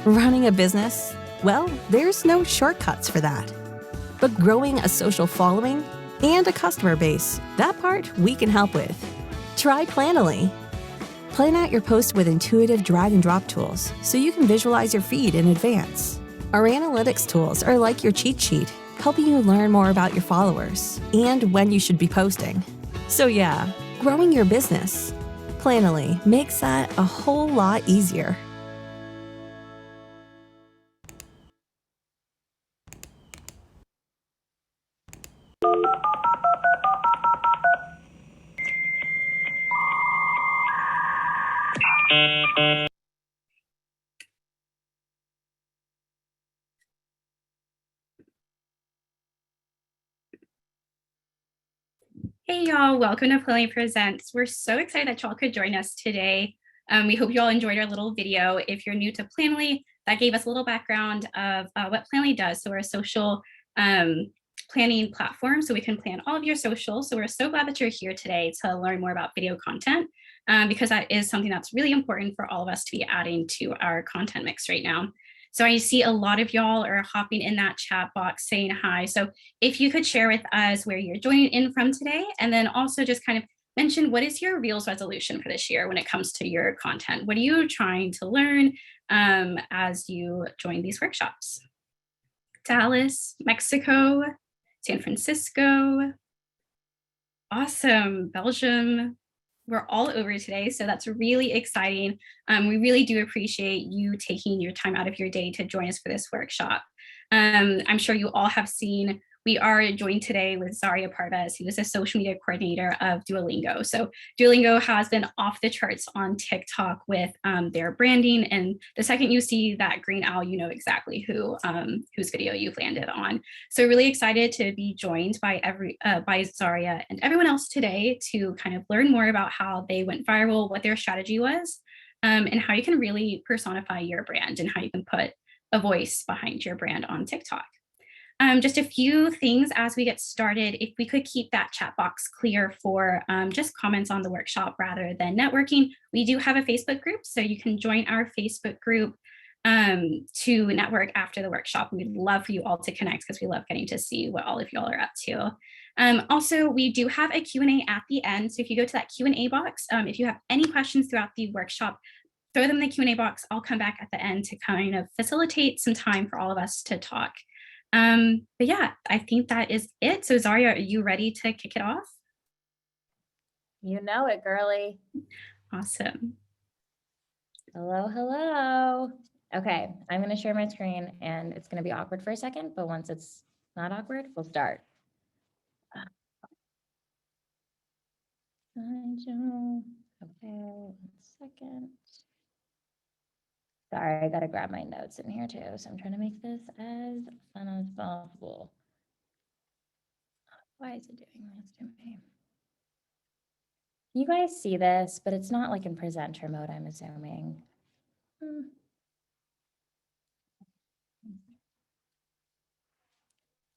Running a business? Well, there's no shortcuts for that. But growing a social following and a customer base, that part we can help with. Try Planoly. Plan out your post with intuitive drag and drop tools so you can visualize your feed in advance. Our analytics tools are like your cheat sheet, helping you learn more about your followers and when you should be posting. So yeah, growing your business. Planoly makes that a whole lot easier. Hey y'all, welcome to Planoly Presents. We're so excited that y'all could join us today. We hope you all enjoyed our little video. If you're new to Planoly, that gave us a little background of what Planoly does. So we're a social planning platform, so we can plan all of your socials. So we're so glad that you're here today to learn more about video content, because that is something that's really important for all of us to be adding to our content mix right now. So I see a lot of y'all are hopping in that chat box saying hi. So if you could share with us where you're joining in from today, and then also just kind of mention what is your Reels resolution for this year when it comes to your content? What are you trying to learn as you join these workshops? Dallas, Mexico, San Francisco, awesome, Belgium. We're all over today, so that's really exciting. We really do appreciate you taking your time out of your day to join us for this workshop. I'm sure you all have seen, we are joined today with Zaria Parvez, who is a social media coordinator of Duolingo. So Duolingo has been off the charts on TikTok with their branding. And the second you see that green owl, you know exactly whose video you've landed on. So really excited to be joined by Zaria and everyone else today to kind of learn more about how they went viral, what their strategy was, and how you can really personify your brand and how you can put a voice behind your brand on TikTok. Just a few things as we get started. If we could keep that chat box clear for just comments on the workshop rather than networking. We do have a Facebook group, so you can join our Facebook group to network after the workshop. We'd love for you all to connect because we love getting to see what all of y'all are up to. Also, we do have a Q&A at the end. So if you go to that Q&A box, if you have any questions throughout the workshop, throw them in the Q&A box. I'll come back at the end to kind of facilitate some time for all of us to talk. But yeah, I think that is it. So Zaria, are you ready to kick it off? You know it, girly. Awesome. Hello, hello. Okay, I'm going to share my screen and it's going to be awkward for a second, but once it's not awkward, we'll start. Okay, 1 second. Sorry, I got to grab my notes in here too. So I'm trying to make this as fun as possible. Why is it doing this to me? You guys see this, but it's not like in presenter mode, I'm assuming.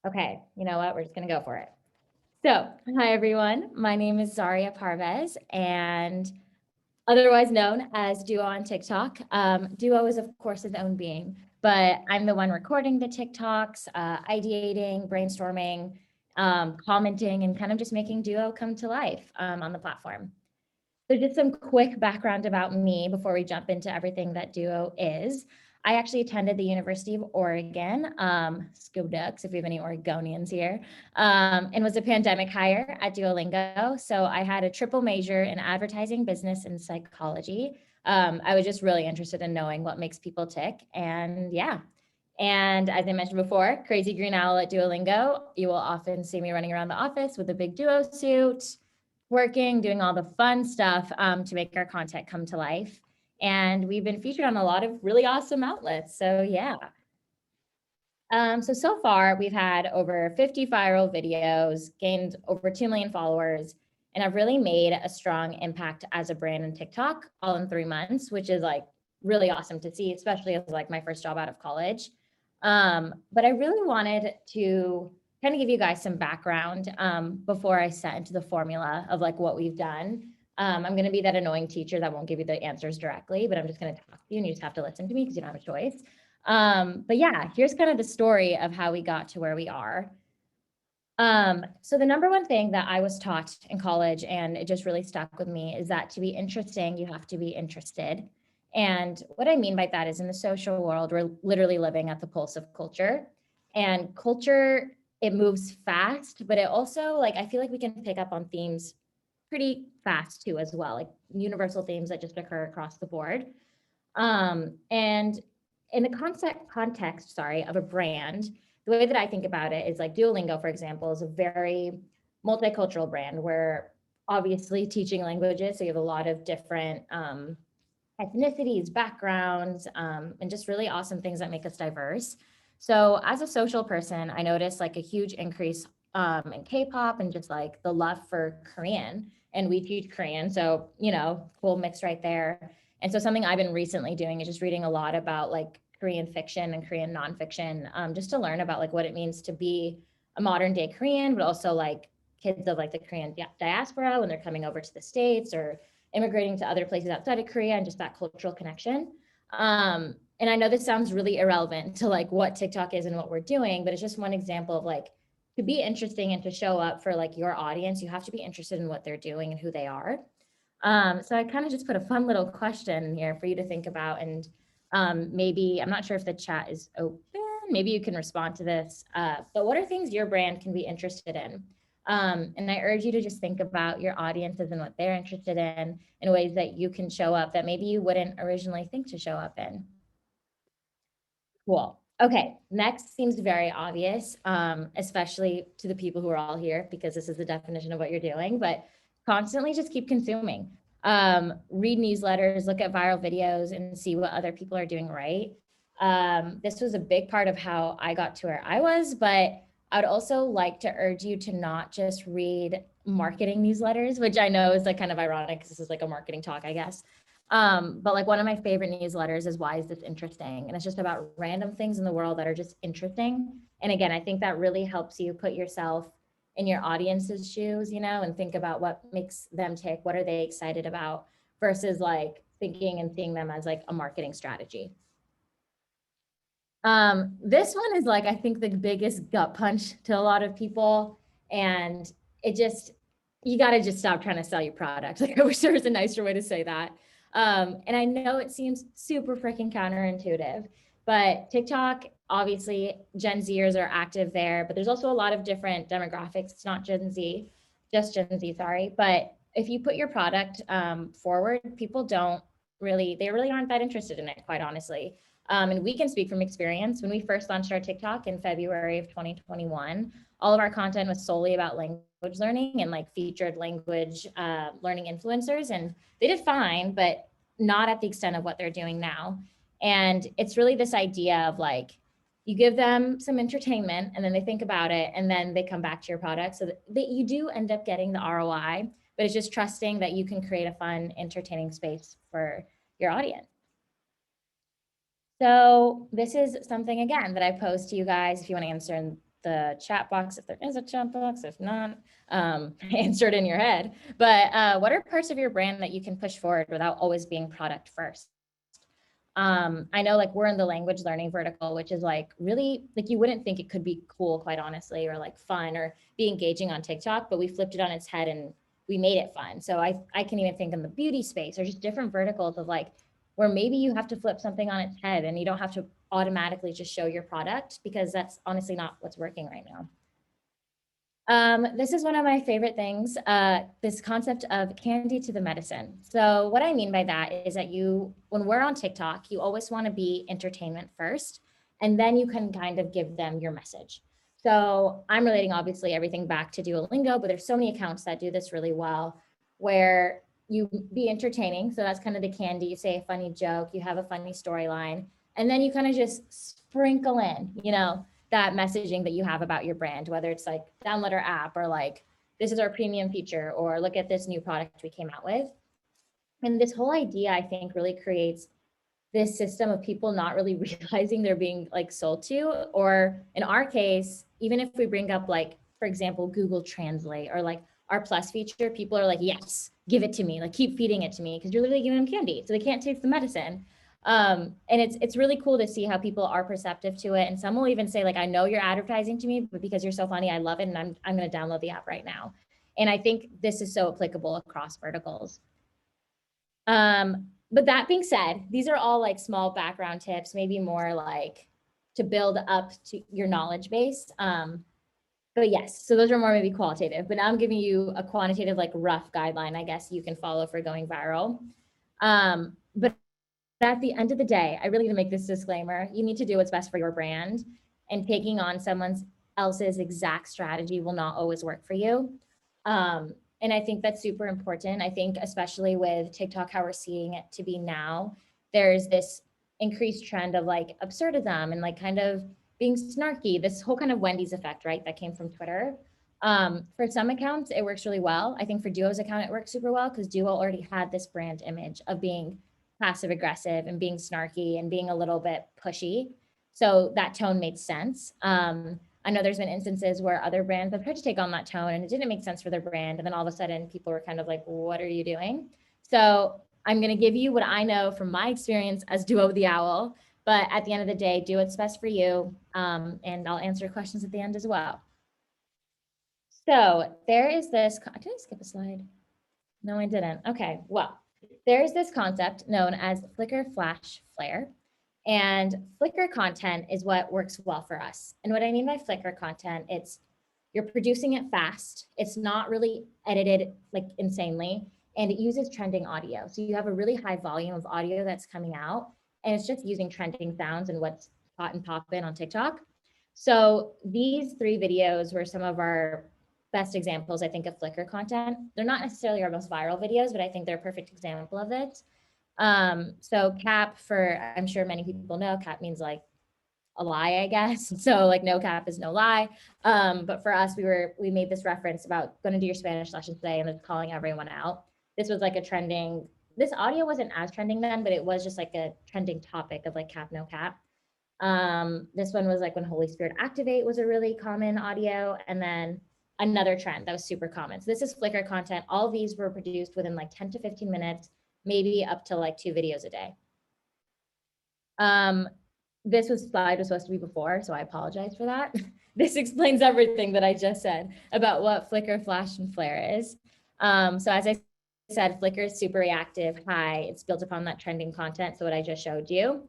Okay, you know what? We're just going to go for it. So, hi everyone. My name is Zaria Parvez, and otherwise known as Duo on TikTok. Duo is, of course, its own being, but I'm the one recording the TikToks, ideating, brainstorming, commenting, and kind of just making Duo come to life on the platform. So just some quick background about me before we jump into everything that Duo is. I actually attended the University of Oregon, Sco Ducks, if we have any Oregonians here, and was a pandemic hire at Duolingo. So I had a triple major in advertising, business, and psychology. I was just really interested in knowing what makes people tick. And yeah, and as I mentioned before, crazy green owl at Duolingo. You will often see me running around the office with a big Duo suit, working, doing all the fun stuff to make our content come to life. And we've been featured on a lot of really awesome outlets. So yeah. So far we've had over 50 viral videos, gained over 2 million followers, and I've really made a strong impact as a brand in TikTok all in 3 months, which is like really awesome to see, especially as like my first job out of college. But I really wanted to kind of give you guys some background before I set into the formula of like what we've done. I'm going to be that annoying teacher that won't give you the answers directly, but I'm just going to talk to you and you just have to listen to me because you don't have a choice. But yeah, here's kind of the story of how we got to where we are. So the number one thing that I was taught in college, and it just really stuck with me, is that to be interesting, you have to be interested. And what I mean by that is in the social world, we're literally living at the pulse of culture. And culture, it moves fast, but it also, like, I feel like we can pick up on themes pretty fast too as well, like universal themes that just occur across the board. And in the context, sorry, of a brand, the way that I think about it is like Duolingo, for example, is a very multicultural brand where obviously teaching languages, so you have a lot of different ethnicities, backgrounds, and just really awesome things that make us diverse. So as a social person, I noticed like a huge increase in K-pop and just like the love for Korean. And we teach Korean, so, you know, cool mix right there. And so something I've been recently doing is just reading a lot about like Korean fiction and Korean nonfiction, just to learn about like what it means to be a modern day Korean, but also like kids of like the Korean diaspora when they're coming over to the States or immigrating to other places outside of Korea and just that cultural connection. And I know this sounds really irrelevant to like what TikTok is and what we're doing, but it's just one example of like to be interesting and to show up for like your audience, you have to be interested in what they're doing and who they are. So I kind of just put a fun little question in here for you to think about. And maybe, I'm not sure if the chat is open, maybe you can respond to this, but what are things your brand can be interested in? And I urge you to just think about your audiences and what they're interested in ways that you can show up that maybe you wouldn't originally think to show up in. Cool. Okay, next seems very obvious, especially to the people who are all here, because this is the definition of what you're doing, but constantly just keep consuming. Read newsletters, look at viral videos, and see what other people are doing right. This was a big part of how I got to where I was, but I would also like to urge you to not just read marketing newsletters, which I know is like kind of ironic because this is like a marketing talk, I guess. But like one of my favorite newsletters is Why Is This Interesting? And it's just about random things in the world that are just interesting. And again, I think that really helps you put yourself in your audience's shoes, you know, and think about what makes them tick, what are they excited about, versus like thinking and seeing them as like a marketing strategy. This one is like, I think the biggest gut punch to a lot of people. And it just, you got to just stop trying to sell your product. Like, I wish there was a nicer way to say that. And I know it seems super freaking counterintuitive, but TikTok, obviously Gen Zers are active there, but there's also a lot of different demographics. It's not Gen Z, just Gen Z, sorry. But if you put your product forward, people they really aren't that interested in it, quite honestly. And we can speak from experience. When we first launched our TikTok in February of 2021, all of our content was solely about language learning and like featured language learning influencers. And they did fine, but not at the extent of what they're doing now. And it's really this idea of like, you give them some entertainment and then they think about it and then they come back to your product so that you do end up getting the ROI, but it's just trusting that you can create a fun, entertaining space for your audience. So this is something, again, that I pose to you guys if you want to answer in the chat box, if there is a chat box, if not, answer it in your head. But what are parts of your brand that you can push forward without always being product first? I know like we're in the language learning vertical, which is like really, like you wouldn't think it could be cool, quite honestly, or like fun or be engaging on TikTok, but we flipped it on its head and we made it fun. So I can even think in the beauty space or just different verticals of like, where maybe you have to flip something on its head and you don't have to automatically just show your product because that's honestly not what's working right now. This is one of my favorite things, this concept of candy to the medicine. So what I mean by that is that when we're on TikTok, you always want to be entertainment first, and then you can kind of give them your message. So I'm relating obviously everything back to Duolingo, but there's so many accounts that do this really well, where you be entertaining. So that's kind of the candy. You say a funny joke, you have a funny storyline, and then you kind of just sprinkle in, you know, that messaging that you have about your brand, whether it's like download our app or like, this is our premium feature, or look at this new product we came out with. And this whole idea, I think, really creates this system of people not really realizing they're being like sold to, or in our case, even if we bring up like, for example, Google Translate or like our Plus feature, people are like, yes, give it to me, like keep feeding it to me, because you're literally giving them candy, so they can't taste the medicine. And it's really cool to see how people are perceptive to it. And some will even say like, I know you're advertising to me, but because you're so funny, I love it. And I'm going to download the app right now. And I think this is so applicable across verticals. But that being said, these are all like small background tips, maybe more like to build up to your knowledge base. But yes, so those are more maybe qualitative, but now I'm giving you a quantitative, like rough guideline, I guess you can follow for going viral. But at the end of the day, I really need to make this disclaimer. You need to do what's best for your brand, and taking on someone else's exact strategy will not always work for you. And I think that's super important. I think especially with TikTok, how we're seeing it to be now, there's this increased trend of like absurdism and like kind of being snarky, this whole kind of Wendy's effect, right? That came from Twitter. For some accounts, it works really well. I think for Duo's account, it works super well because Duo already had this brand image of being passive aggressive and being snarky and being a little bit pushy. So that tone made sense. I know there's been instances where other brands have tried to take on that tone and it didn't make sense for their brand. And then all of a sudden people were kind of like, what are you doing? So I'm going to give you what I know from my experience as Duo the Owl. But at the end of the day, do what's best for you. And I'll answer questions at the end as well. So there is this, did I skip a slide? No, I didn't. Okay, well, there's this concept known as flicker, flash, flare. And flicker content is what works well for us. And what I mean by flicker content, it's you're producing it fast. It's not really edited like insanely, and it uses trending audio. So you have a really high volume of audio that's coming out, and it's just using trending sounds and what's hot and poppin' on TikTok. So these 3 videos were some of our best examples, I think, of flicker content. They're not necessarily our most viral videos, but I think they're a perfect example of it. So cap, for, I'm sure many people know, cap means like a lie, I guess. So like no cap is no lie. But for us, we made this reference about going to do your Spanish lesson today and then calling everyone out. This was like a trending, this audio wasn't as trending then, but it was just like a trending topic of like cap, no cap. This one was like when Holy Spirit activate was a really common audio. And then another trend that was super common. So this is flicker content. All of these were produced within like 10 to 15 minutes, maybe up to like 2 videos a day. This slide was supposed to be before, so I apologize for that. This explains everything that I just said about what flicker, flash, and flare is. So as I said, flicker is super reactive, high. It's built upon that trending content. So what I just showed you.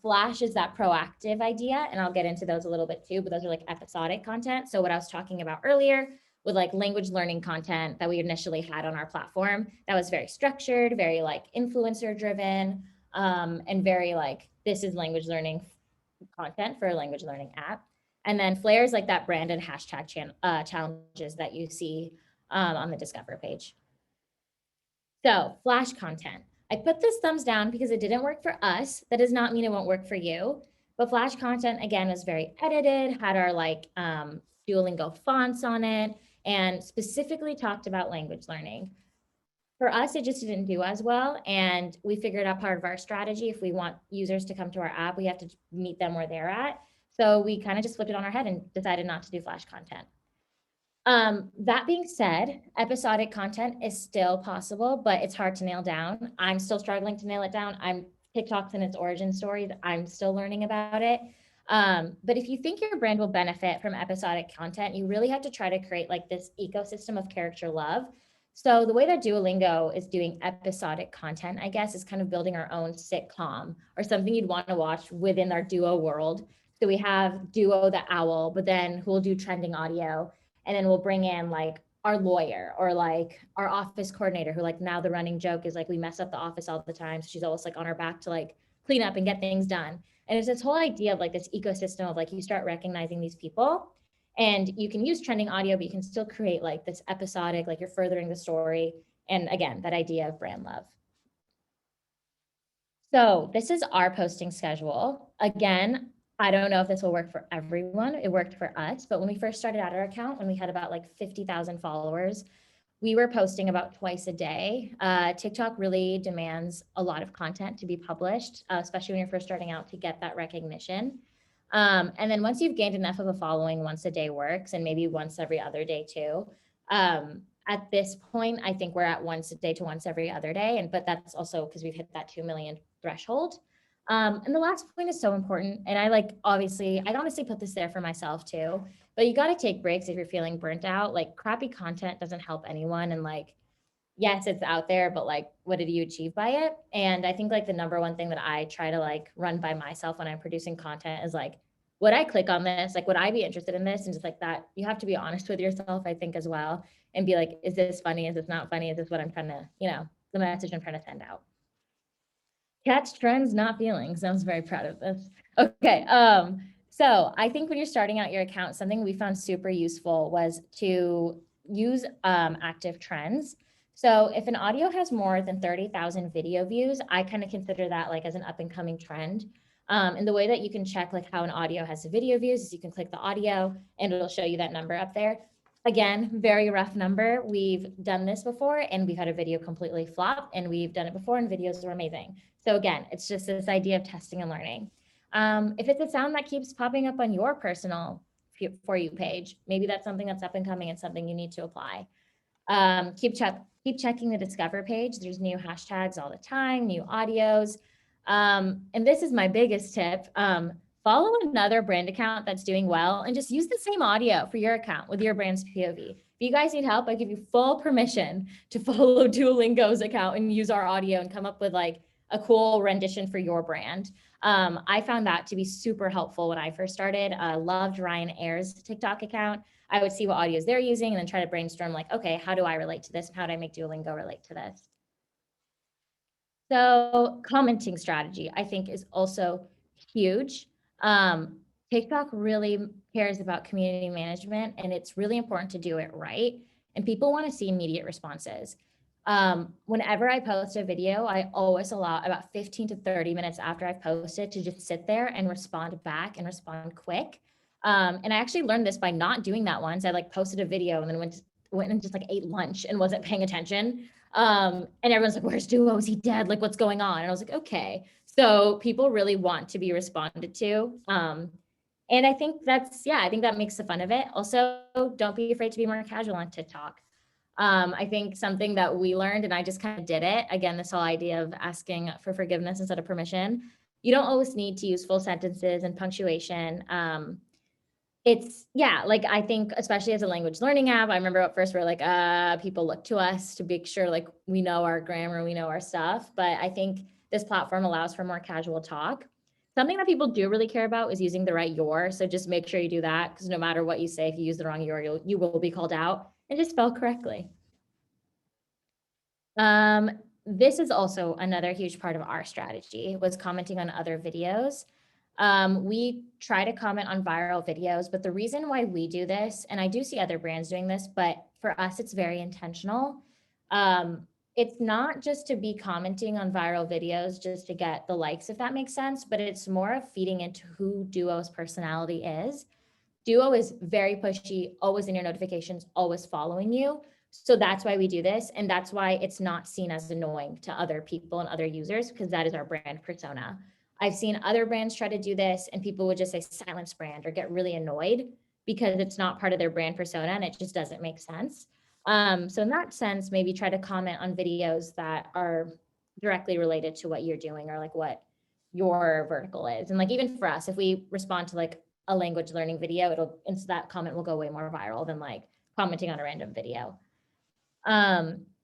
Flash is that proactive idea, and I'll get into those a little bit too, but those are like episodic content. So what I was talking about earlier with like language learning content that we initially had on our platform, that was very structured, very like influencer driven, and very like, this is language learning content for a language learning app. And then flare is like that branded hashtag challenges that you see on the Discover page. So flash content. I put this thumbs down because it didn't work for us. That does not mean it won't work for you. But flash content, again, was very edited, had our like Duolingo fonts on it, and specifically talked about language learning. For us, it just didn't do as well. And we figured out part of our strategy. If we want users to come to our app, we have to meet them where they're at. So we kind of just flipped it on our head and decided not to do flash content. That being said, episodic content is still possible, but it's hard to nail down. I'm still struggling to nail it down. TikTok's in its origin story. I'm still learning about it. But if you think your brand will benefit from episodic content, you really have to try to create like this ecosystem of character love. So the way that Duolingo is doing episodic content, I guess, is kind of building our own sitcom or something you'd want to watch within our Duo world. So we have Duo the Owl, but then who will do trending audio. And then we'll bring in like our lawyer or like our office coordinator who like now the running joke is like we mess up the office all the time. So she's always like on our back to like clean up and get things done. And it's this whole idea of like this ecosystem of like you start recognizing these people and you can use trending audio, but you can still create like this episodic, like you're furthering the story. And again, that idea of brand love. So this is our posting schedule. Again, I don't know if this will work for everyone. It worked for us, but when we first started out our account, when we had about like 50,000 followers, we were posting about twice a day. TikTok really demands a lot of content to be published, especially when you're first starting out to get that recognition. And then once you've gained enough of a following, once a day works, and maybe once every other day too. At this point, I think we're at once a day to once every other day. But that's also because we've hit that 2 million threshold. And the last point is so important. And I honestly put this there for myself too, but you got to take breaks if you're feeling burnt out. Like crappy content doesn't help anyone. And like, yes, it's out there, but like, what did you achieve by it? And I think like the number one thing that I try to like run by myself when I'm producing content is like, would I click on this? Like, would I be interested in this? And just like that, you have to be honest with yourself, I think, as well, and be like, is this funny? Is this not funny? Is this what I'm trying to, the message I'm trying to send out? Catch trends, not feelings. I was very proud of this. Okay. So I think when you're starting out your account, something we found super useful was to use active trends. So if an audio has more than 30,000 video views, I kind of consider that like as an up and coming trend. And the way that you can check like how an audio has the video views is you can click the audio and it'll show you that number up there. Again, very rough number. We've done this before and we've had a video completely flop, and we've done it before and videos were amazing. So again, it's just this idea of testing and learning. If it's a sound that keeps popping up on your personal For You page, maybe that's something that's up and coming and something you need to apply. Keep checking the Discover page. There's new hashtags all the time, new audios. And this is my biggest tip. Follow another brand account that's doing well and just use the same audio for your account with your brand's POV. If you guys need help, I give you full permission to follow Duolingo's account and use our audio and come up with like a cool rendition for your brand. I found that to be super helpful when I first started. Loved Ryan Ayer's TikTok account. I would see what audios they're using and then try to brainstorm like, okay, how do I relate to this? And how do I make Duolingo relate to this? So commenting strategy, I think, is also huge. TikTok really cares about community management, and it's really important to do it right. And people want to see immediate responses. Whenever I post a video, I always allow about 15 to 30 minutes after I've posted to just sit there and respond back and respond quick. And I actually learned this by not doing that once. I like posted a video and then went and just like ate lunch and wasn't paying attention. And everyone's like, where's Duo? Is he dead? Like, what's going on? And I was like, okay. So people really want to be responded to. And I think I think that makes the fun of it. Also, don't be afraid to be more casual on TikTok. I think something that we learned, and I just kind of did it, again, this whole idea of asking for forgiveness instead of permission. You don't always need to use full sentences and punctuation. I think especially as a language learning app, I remember at first we were like, people look to us to make sure like we know our grammar, we know our stuff. But I think this platform allows for more casual talk. Something that people do really care about is using the right your. So just make sure you do that, because no matter what you say, if you use the wrong your, you will be called out, and just spell correctly. This is also another huge part of our strategy, was commenting on other videos. We try to comment on viral videos, but the reason why we do this, and I do see other brands doing this, but for us, it's very intentional. It's not just to be commenting on viral videos just to get the likes, if that makes sense, but it's more of feeding into who Duo's personality is. Duo is very pushy, always in your notifications, always following you. So that's why we do this. And that's why it's not seen as annoying to other people and other users, because that is our brand persona. I've seen other brands try to do this and people would just say silence brand or get really annoyed because it's not part of their brand persona and it just doesn't make sense. So in that sense, maybe try to comment on videos that are directly related to what you're doing or like what your vertical is. And like, even for us, if we respond to like a language learning video, that comment will go way more viral than like commenting on a random video.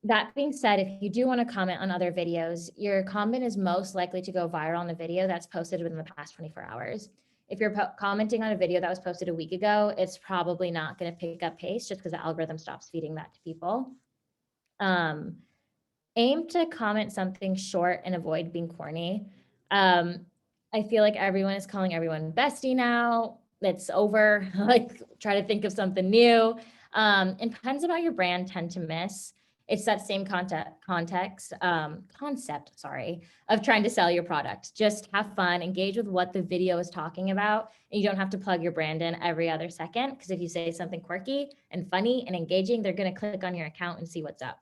That being said, if you do want to comment on other videos, your comment is most likely to go viral on the video that's posted within the past 24 hours. If you're commenting on a video that was posted a week ago, it's probably not going to pick up pace just because the algorithm stops feeding that to people. Aim to comment something short and avoid being corny. I feel like everyone is calling everyone bestie now. It's over. Like, try to think of something new. And puns about your brand tend to miss. It's that same concept of trying to sell your product. Just have fun, engage with what the video is talking about. And you don't have to plug your brand in every other second, because if you say something quirky and funny and engaging, they're going to click on your account and see what's up.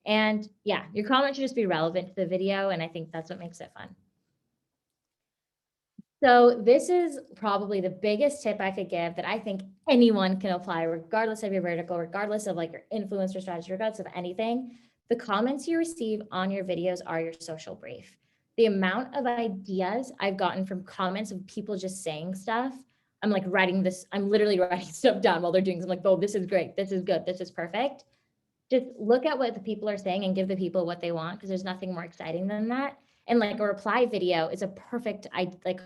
And yeah, your comment should just be relevant to the video. And I think that's what makes it fun. So this is probably the biggest tip I could give that I think anyone can apply, regardless of your vertical, regardless of like your influencer strategy, regardless of anything. The comments you receive on your videos are your social brief. the amount of ideas I've gotten from comments of people just saying stuff. I'm like I'm literally writing stuff down while they're doing something. I'm like, oh, this is great. This is good. This is perfect. Just look at what the people are saying and give the people what they want, because there's nothing more exciting than that. And like a reply video is a perfect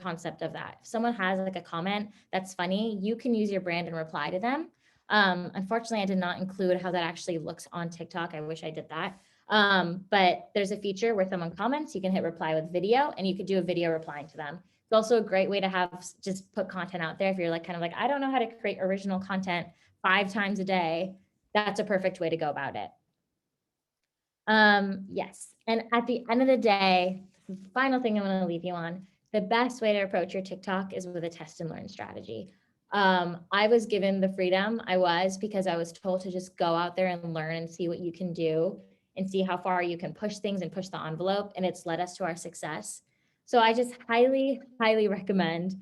concept of that. If someone has like a comment that's funny, you can use your brand and reply to them. Unfortunately, I did not include how that actually looks on TikTok. I wish I did that. But there's a feature where someone comments, you can hit reply with video, and you could do a video replying to them. It's also a great way to have just put content out there. If you're like kind of like, I don't know how to create original content 5 times a day, that's a perfect way to go about it. Yes. And at the end of the day, the final thing I'm going to leave you on, the best way to approach your TikTok is with a test and learn strategy. I was given the freedom because I was told to just go out there and learn and see what you can do and see how far you can push things and push the envelope. And it's led us to our success. So I just highly, highly recommend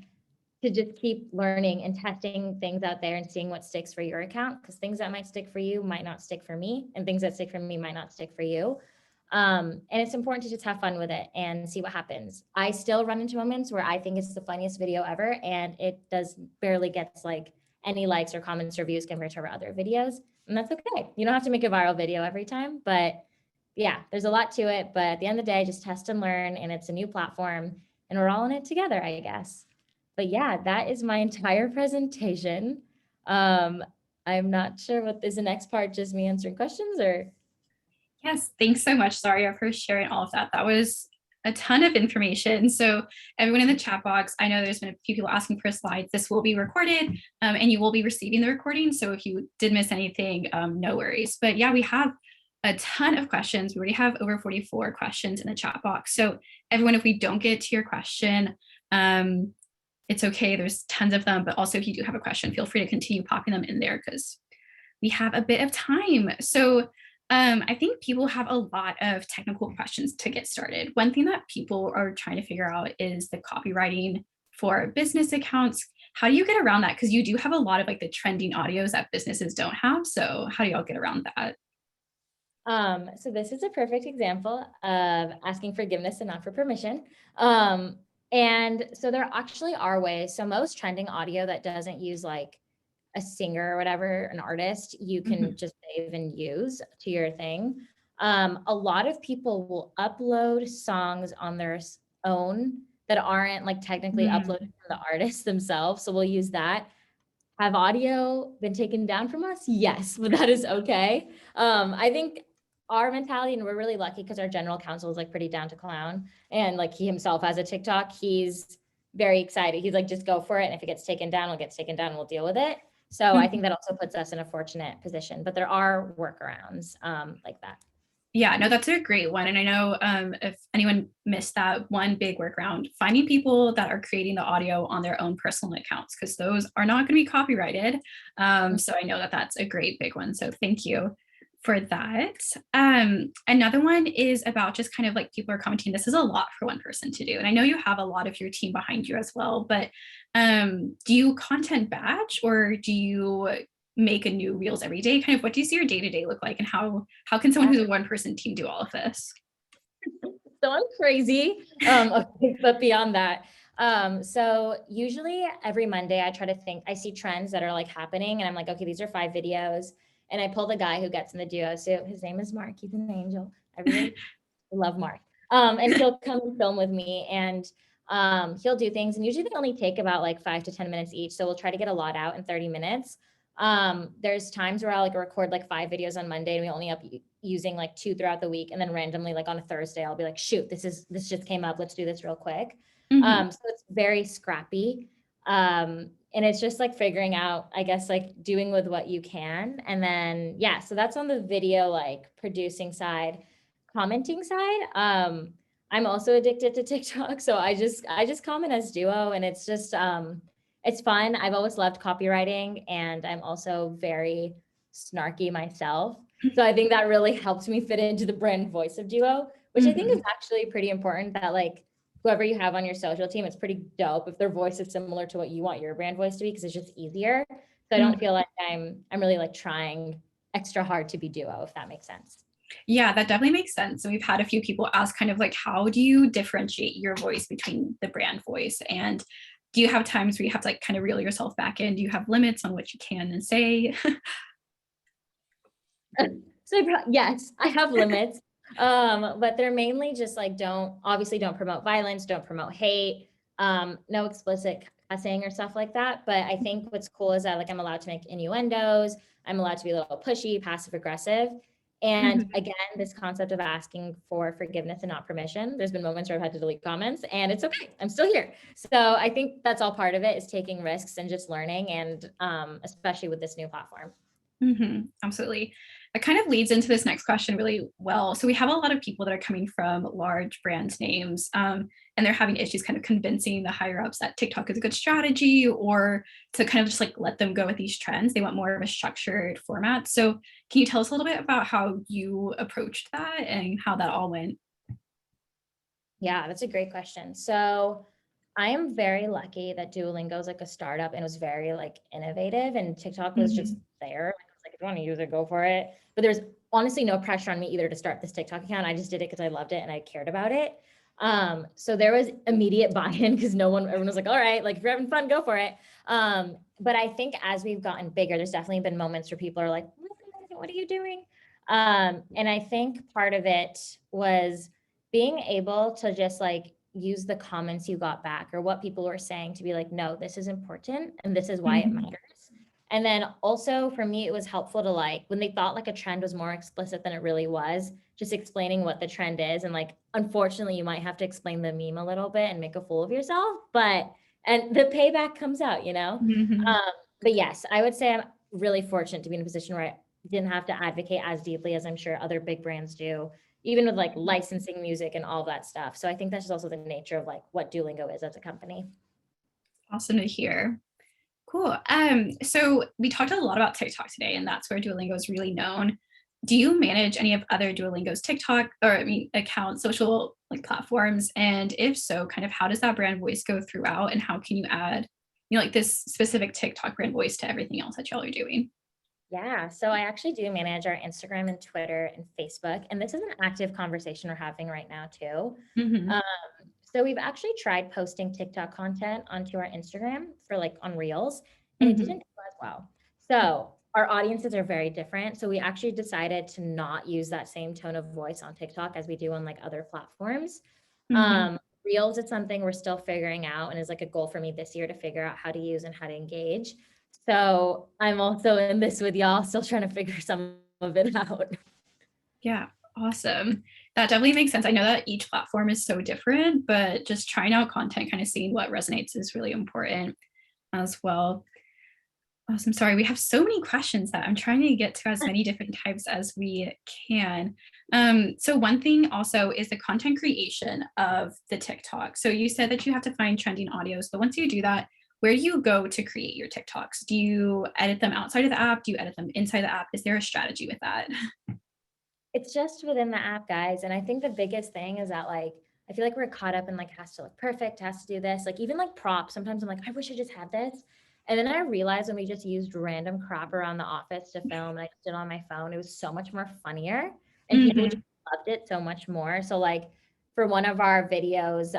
to just keep learning and testing things out there and seeing what sticks for your account, because things that might stick for you might not stick for me, and things that stick for me might not stick for you. And it's important to just have fun with it and see what happens. I still run into moments where I think it's the funniest video ever, and it barely gets like any likes or comments or views compared to our other videos. And that's okay. You don't have to make a viral video every time, but yeah, there's a lot to it. But at the end of the day, just test and learn, and it's a new platform and we're all in it together, I guess. But yeah, that is my entire presentation. I'm not sure what is the next part, just me answering questions or? Yes, thanks so much, Zaria, for sharing all of that. That was a ton of information. So everyone in the chat box, I know there's been a few people asking for slides. This will be recorded and you will be receiving the recording. So if you did miss anything, no worries. But yeah, we have a ton of questions. We already have over 44 questions in the chat box. So everyone, if we don't get to your question, it's okay. There's tons of them, but also if you do have a question, feel free to continue popping them in there because we have a bit of time. So I think people have a lot of technical questions to get started. One thing that people are trying to figure out is the copywriting for business accounts. How do you get around that? Because you do have a lot of like the trending audios that businesses don't have. So how do y'all get around that? So this is a perfect example of asking forgiveness and not for permission. And so there actually are ways. So most trending audio that doesn't use like a singer or whatever, an artist, you can just save and use to your thing. A lot of people will upload songs on their own that aren't like technically uploaded from the artists themselves. So we'll use that. Have audio been taken down from us? Yes, but that is okay. I think our mentality, and we're really lucky because our general counsel is like pretty down to clown, and like he himself has a TikTok. He's very excited. He's like, just go for it. And if it gets taken down, it gets taken down. We'll deal with it. So I think that also puts us in a fortunate position, but there are workarounds like that. Yeah, no, that's a great one. And I know if anyone missed that, one big workaround, finding people that are creating the audio on their own personal accounts, because those are not going to be copyrighted. So I know that that's a great big one. So thank you for that. Another one is about just kind of like people are commenting, this is a lot for one person to do. And I know you have a lot of your team behind you as well, but do you content batch or do you make a new reels every day? Kind of what do you see your day-to-day look like, and how can someone who's a one-person team do all of this? So I'm crazy, okay, but beyond that, so usually every Monday I try to think, I see trends that are like happening and I'm like, okay, these are 5 videos. And I pull the guy who gets in the duo suit. His name is Mark. He's an angel. I really love Mark. And he'll come and film with me, and he'll do things. And usually they only take about like 5 to 10 minutes each. So we'll try to get a lot out in 30 minutes. There's times where I'll like record like 5 videos on Monday and we only up using like 2 throughout the week. And then randomly like on a Thursday, I'll be like, shoot, this just came up. Let's do this real quick. So it's very scrappy. And it's just like figuring out, I guess, like doing with what you can. And then, yeah, so that's on the video, like producing side. Commenting side, I'm also addicted to TikTok. So I just comment as Duo, and it's just, it's fun. I've always loved copywriting, and I'm also very snarky myself. So I think that really helps me fit into the brand voice of Duo, which I think is actually pretty important, that like whoever you have on your social team, it's pretty dope if their voice is similar to what you want your brand voice to be, because it's just easier. So I don't feel like I'm really like trying extra hard to be Duo, if that makes sense. Yeah, that definitely makes sense. And we've had a few people ask kind of like, how do you differentiate your voice between the brand voice? And do you have times where you have to like kind of reel yourself back in? Do you have limits on what you can and say? Yes, I have limits. But they're mainly just like obviously don't promote violence, don't promote hate, no explicit cussing or stuff like that. But I think what's cool is that like I'm allowed to make innuendos, I'm allowed to be a little pushy, passive aggressive. And Mhm. again, this concept of asking for forgiveness and not permission. There's been moments where I've had to delete comments and it's okay. I'm still here. So I think that's all part of it, is taking risks and just learning, and especially with this new platform. Absolutely. That kind of leads into this next question really well. So we have a lot of people that are coming from large brand names, and they're having issues kind of convincing the higher ups that TikTok is a good strategy, or to kind of just like let them go with these trends. They want more of a structured format. So can you tell us a little bit about how you approached that and how that all went? Yeah, that's a great question. So I am very lucky that Duolingo is like a startup and was very like innovative, and TikTok was just Mhm. there. Like, I was like, if you want to use it, go for it. But there's honestly no pressure on me either to start this TikTok account. I just did it because I loved it and I cared about it. So there was immediate buy-in because everyone was like, all right, like if you're having fun, go for it. But I think as we've gotten bigger, there's definitely been moments where people are like, what are you doing? And I think part of it was being able to just like use the comments you got back or what people were saying to be like, no, this is important and this is why it Mhm. matters. And then also for me, it was helpful to like, when they thought like a trend was more explicit than it really was, just explaining what the trend is. And like, unfortunately, you might have to explain the meme a little bit and make a fool of yourself, and the payback comes out, you know? Mhm. Um, but yes, I would say I'm really fortunate to be in a position where I didn't have to advocate as deeply as I'm sure other big brands do, even with like licensing music and all that stuff. So I think that's just also the nature of like what Duolingo is as a company. Awesome to hear. Cool. So we talked a lot about TikTok today, and that's where Duolingo is really known. Do you manage any of other Duolingo's TikTok or I mean accounts, social like platforms? And if so, kind of how does that brand voice go throughout, and how can you add, like this specific TikTok brand voice to everything else that y'all are doing? Yeah, so I actually do manage our Instagram and Twitter and Facebook, and this is an active conversation we're having right now too. Hmm. Um, so we've actually tried posting TikTok content onto our Instagram for like on Reels, and it didn't Hmm. do as well. So our audiences are very different. So we actually decided to not use that same tone of voice on TikTok as we do on like other platforms. Hmm. Reels is something we're still figuring out and is like a goal for me this year to figure out how to use and how to engage. So I'm also in this with y'all, still trying to figure some of it out. Yeah, awesome. That definitely makes sense. I know that each platform is so different, but just trying out content, kind of seeing what resonates is really important as well. Awesome. Sorry, we have so many questions that I'm trying to get to as many different types as we can. So one thing also is the content creation of the TikTok. So you said that you have to find trending audios, but once you do that, where do you go to create your TikToks? Do you edit them outside of the app? Do you edit them inside the app? Is there a strategy with that? It's just within the app, guys. And I think the biggest thing is that like I feel like we're caught up in like has to look perfect, has to do this. Like even like props. Sometimes I'm like, I wish I just had this. And then I realized when we just used random crap around the office to film and I just did it on my phone, it was so much more funnier and people just Hmm. loved it so much more. So like for one of our videos,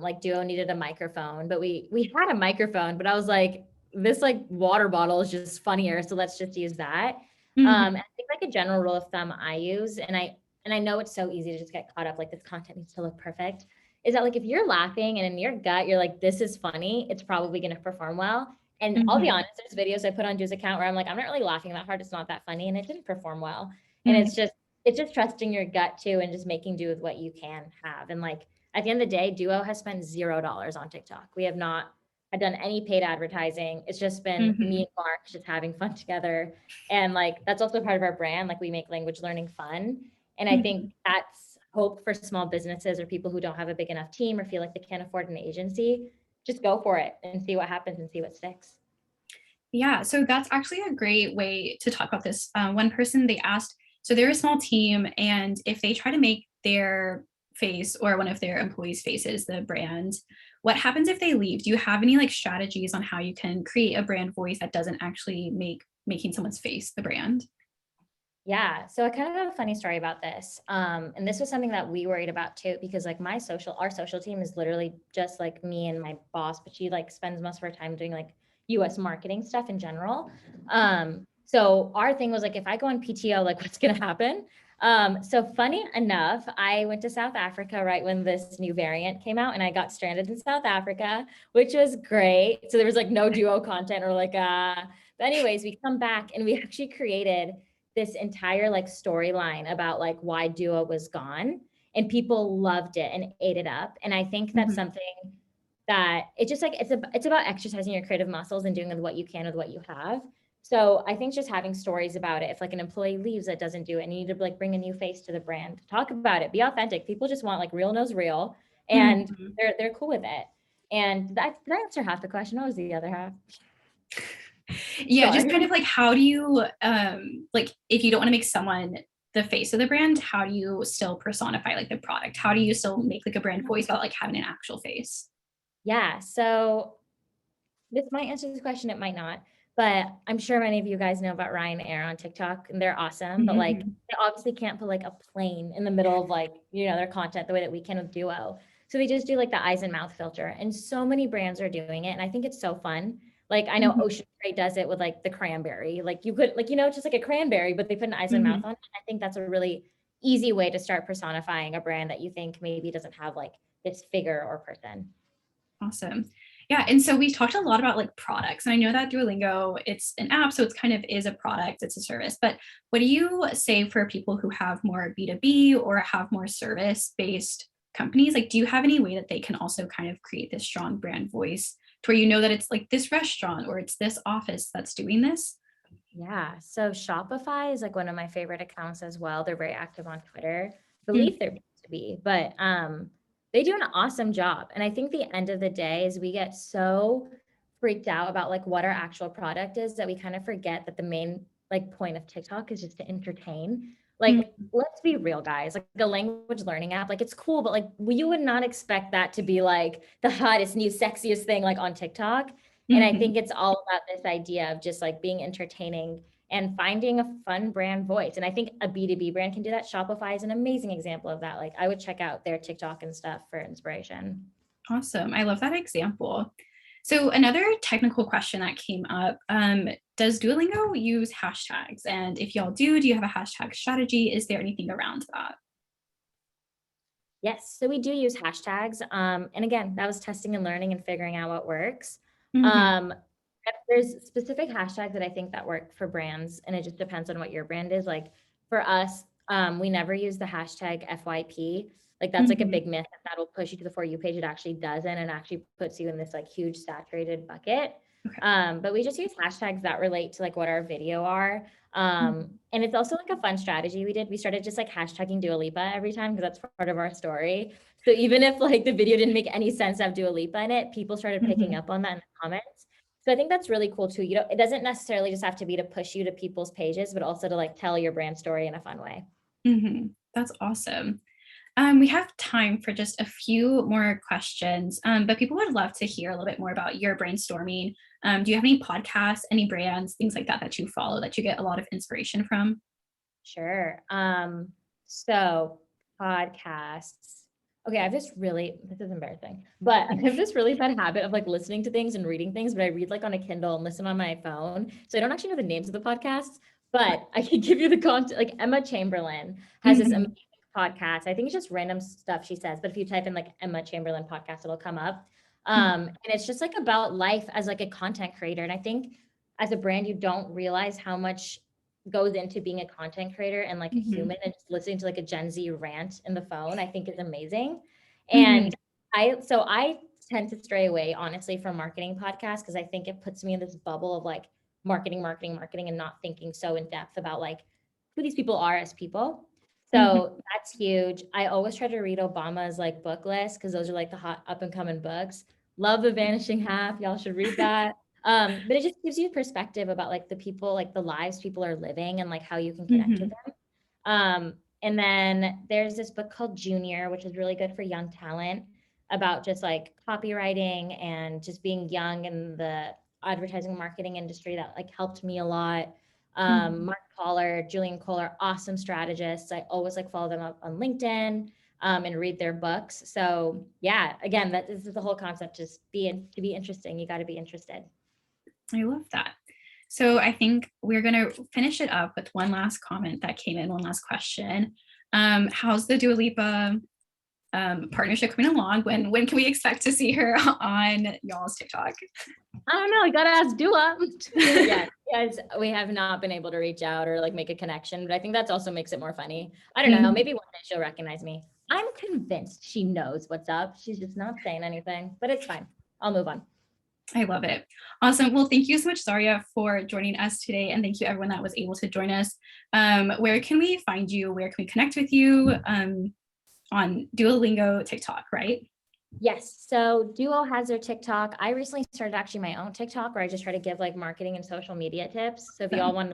like Duo needed a microphone, but we had a microphone, but I was like, this like water bottle is just funnier. So let's just use that. Hmm. I think like a general rule of thumb I use, and I know it's so easy to just get caught up like this content needs to look perfect, is that like if you're laughing and in your gut you're like this is funny, it's probably going to perform well. And I'll be Hmm. honest, there's videos I put on Du's account where I'm like I'm not really laughing that hard, it's not that funny, and it didn't perform well. And Hmm. it's just trusting your gut too and just making do with what you can have. And like at the end of the day, Duo has spent $0 on TikTok. We have not done any paid advertising. It's just been me Hmm. and Mark just having fun together, and like that's also part of our brand. Like we make language learning fun. And I think that's hope for small businesses or people who don't have a big enough team or feel like they can't afford an agency. Just go for it and see what happens and see what sticks. Yeah, so that's actually a great way to talk about this. One person they asked, so they're a small team, and if they try to make their face or one of their employees' faces the brand, what happens if they leave? Do you have any like strategies on how you can create a brand voice that doesn't actually make making someone's face the brand? Yeah, so I kind of have a funny story about this. And this was something that we worried about too, because like our social team is literally just like me and my boss, but she like spends most of her time doing like US marketing stuff in general. So our thing was like, if I go on PTO, like what's gonna happen? So funny enough, I went to South Africa right when this new variant came out and I got stranded in South Africa, which was great. So there was like no duo content or like, but anyways, we come back and we actually created this entire like storyline about like why Duo was gone, and people loved it and ate it up. And I think that's something that it's just like it's about exercising your creative muscles and doing with what you can with what you have. So I think just having stories about it, if like an employee leaves that doesn't do it and you need to like bring a new face to the brand, talk about it, be authentic. People just want like real knows real, and they're cool with it. And that did I answer half the question? What was the other half? Yeah, Sorry. just kind of like how do you like if you don't want to make someone the face of the brand, how do you still personify like the product? How do you still make like a brand voice without like having an actual face? Yeah, so this might answer this question, it might not, but I'm sure many of you guys know about Ryan Air on TikTok, and they're awesome, but like they obviously can't put like a plane in the middle of like, their content the way that we can with Duo. So they just do like the eyes and mouth filter, and so many brands are doing it, and I think it's so fun. Like I know Ocean Spray does it with like the cranberry. Like you could like, it's just like a cranberry, but they put an eyes and mouth on it. I think that's a really easy way to start personifying a brand that you think maybe doesn't have like this figure or person. Awesome. Yeah, and so we talked a lot about like products, and I know that Duolingo, it's an app, so it's kind of is a product, it's a service. But what do you say for people who have more B2B or have more service-based companies? Like, do you have any way that they can also kind of create this strong brand voice to where you know that it's like this restaurant or it's this office that's doing this? Yeah. So Shopify is like one of my favorite accounts as well. They're very active on Twitter. I Mm. believe they're B2B, but they do an awesome job. And I think the end of the day is we get so freaked out about like what our actual product is that we kind of forget that the main like point of TikTok is just to entertain. Like, let's be real, guys. Like the language learning app, like it's cool, but like you would not expect that to be like the hottest, new, sexiest thing like on TikTok. And I think it's all about this idea of just like being entertaining and finding a fun brand voice. And I think a B2B brand can do that. Shopify is an amazing example of that. Like I would check out their TikTok and stuff for inspiration. Awesome. I love that example. So another technical question that came up, does Duolingo use hashtags? And if y'all do you have a hashtag strategy? Is there anything around that? Yes, so we do use hashtags. And again, that was testing and learning and figuring out what works. Mhm. There's specific hashtags that I think that work for brands, and it just depends on what your brand is. Like for us, we never use the hashtag FYP. Like that's like a big myth that'll push you to the For You page. It actually doesn't, and actually puts you in this like huge saturated bucket. Okay. But we just use hashtags that relate to like what our video are. And it's also like a fun strategy we did. We started just like hashtagging Dua Lipa every time because that's part of our story. So even if like the video didn't make any sense to have Dua Lipa in it, people started picking up on that in the comments. So I think that's really cool too. It doesn't necessarily just have to be to push you to people's pages, but also to like tell your brand story in a fun way. That's awesome. We have time for just a few more questions, but people would love to hear a little bit more about your brainstorming. Do you have any podcasts, any brands, things like that that you follow that you get a lot of inspiration from? Sure. So podcasts. Okay, this is embarrassing, but I have this really bad habit of like listening to things and reading things, but I read like on a Kindle and listen on my phone. So I don't actually know the names of the podcasts, but I can give you the content. Like Emma Chamberlain has this amazing podcast. I think it's just random stuff she says, but if you type in like Emma Chamberlain podcast, it'll come up. And it's just like about life as like a content creator. And I think as a brand, you don't realize how much goes into being a content creator and like a human, and just listening to like a Gen Z rant in the phone, I think is amazing. And I tend to stray away honestly from marketing podcasts because I think it puts me in this bubble of like marketing and not thinking so in depth about like who these people are as people. So that's huge. I always try to read Obama's like book list because those are like the hot up and coming books. Love The Vanishing Half. Y'all should read that. But it just gives you perspective about like the people, like the lives people are living and like how you can connect with them. And then there's this book called Junior, which is really good for young talent about just like copywriting and just being young in the advertising marketing industry that like helped me a lot. Mark Kohler, Julian Kohler, awesome strategists. I always like follow them up on LinkedIn and read their books. So yeah, again, this is the whole concept, just to be interesting. You got to be interested. I love that. So I think we're going to finish it up with one last comment that came in, one last question. How's the Dua Lipa partnership coming along? When can we expect to see her on y'all's TikTok? I don't know. You got to ask Dua. Yes, we have not been able to reach out or like make a connection, but I think that's also makes it more funny. I don't know. Maybe one day she'll recognize me. I'm convinced she knows what's up. She's just not saying anything, but it's fine. I'll move on. I love it. Awesome. Well, thank you so much, Zaria, for joining us today. And thank you everyone that was able to join us. Where can we find you? Where can we connect with you? On Duolingo TikTok, right? Yes. So Duo has their TikTok. I recently started actually my own TikTok where I just try to give like marketing and social media tips. So if you all want,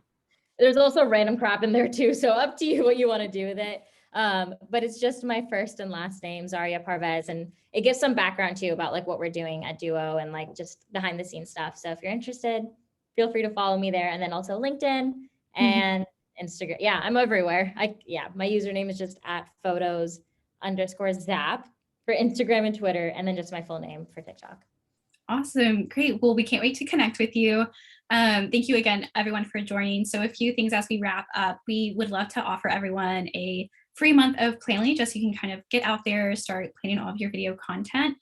there's also random crap in there too. So up to you what you want to do with it. But it's just my first and last name, Zaria Parvez, and it gives some background too about like what we're doing at Duo and like just behind the scenes stuff. So if you're interested, feel free to follow me there. And then also LinkedIn and Instagram. Yeah, I'm everywhere. My username is just @photos_zap for Instagram and Twitter, and then just my full name for TikTok. Awesome. Great. Well, we can't wait to connect with you. Thank you again, everyone, for joining. So a few things as we wrap up, we would love to offer everyone a free month of Planoly, just so you can kind of get out there, start planning all of your video content.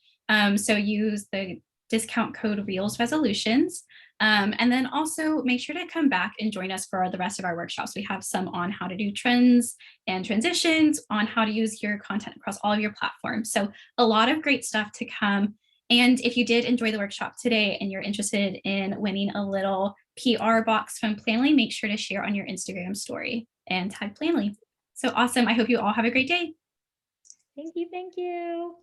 So use the discount code Reels Resolutions. And then also make sure to come back and join us for the rest of our workshops. We have some on how to do trends and transitions, on how to use your content across all of your platforms. So a lot of great stuff to come. And if you did enjoy the workshop today and you're interested in winning a little PR box from Planoly, make sure to share on your Instagram story and tag Planoly. So awesome. I hope you all have a great day. Thank you. Thank you.